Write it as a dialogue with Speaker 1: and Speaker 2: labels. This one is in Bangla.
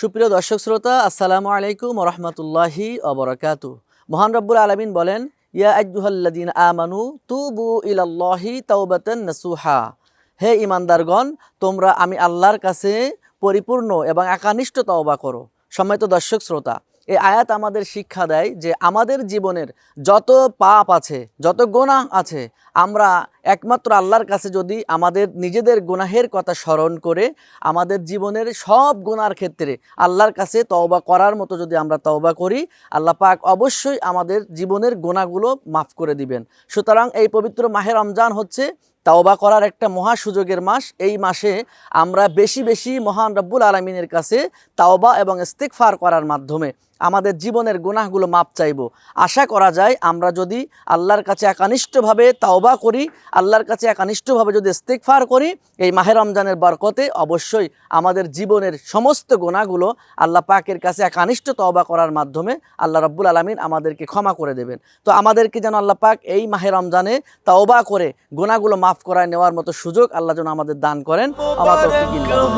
Speaker 1: সুপ্রিয় দর্শক শ্রোতা, আসসালামু আলাইকুম ওয়া রাহমাতুল্লাহি ওয়া বারাকাতুহু। মহান রব্বুল আলামিন বলেন, ইয়া আইয়ুহাল্লাযীনা আমানু তুবু ইলাল্লাহি তাওবাতান নাসুহা। হে ঈমানদারগণ, তোমরা আমি আল্লাহর কাছে পরিপূর্ণ এবং একানিষ্ঠ তওবা করো। সম্মানিত দর্শক শ্রোতা, এই আয়াত আমাদের শিক্ষা দেয় যে আমাদের জীবনের যত পাপ আছে, যত গুনাহ আছে, আমরা একমাত্র আল্লাহর কাছে যদি আমাদের নিজেদের গুনাহের কথা স্মরণ করে আমাদের জীবনের সব গুনার ক্ষেত্রে আল্লাহর কাছে তওবা করার মতো যদি আমরা তওবা করি, আল্লাহ পাক অবশ্যই আমাদের জীবনের গুনাহগুলো মাফ করে দিবেন। সুতরাং এই পবিত্র মাহে রমজান হচ্ছে তওবা করার একটা মহা সুযোগের মাস। এই মাসে আমরা বেশি বেশি মহান রব্বুল আলামিনের কাছে তওবা এবং ইস্তিগফার করার মাধ্যমে আমাদের জীবনের গুনাহগুলো মাপ চাইব। আশা করা যায় আমরা যদি আল্লাহর কাছে একানিষ্ঠভাবে তওবা করি, আল্লাহর কাছে একানিষ্ঠভাবে যদি ইস্তিগফার করি, এই মাহে রমজানের বরকতে অবশ্যই আমাদের জীবনের সমস্ত গুনাহগুলো আল্লাহ পাকের কাছে একানিষ্ঠ তওবা করার মাধ্যমে আল্লাহ রাব্বুল আলামিন আমাদেরকে ক্ষমা করে দেবেন। তো আমাদেরকে যেন আল্লাহ পাক এই মাহে রমজানে তওবা করে গুনাহগুলো মাফ করায় নেওয়ার মতো সুযোগ আল্লাহ যেন আমাদের দান করেন। আমার তৌফিক ইল্লাহ।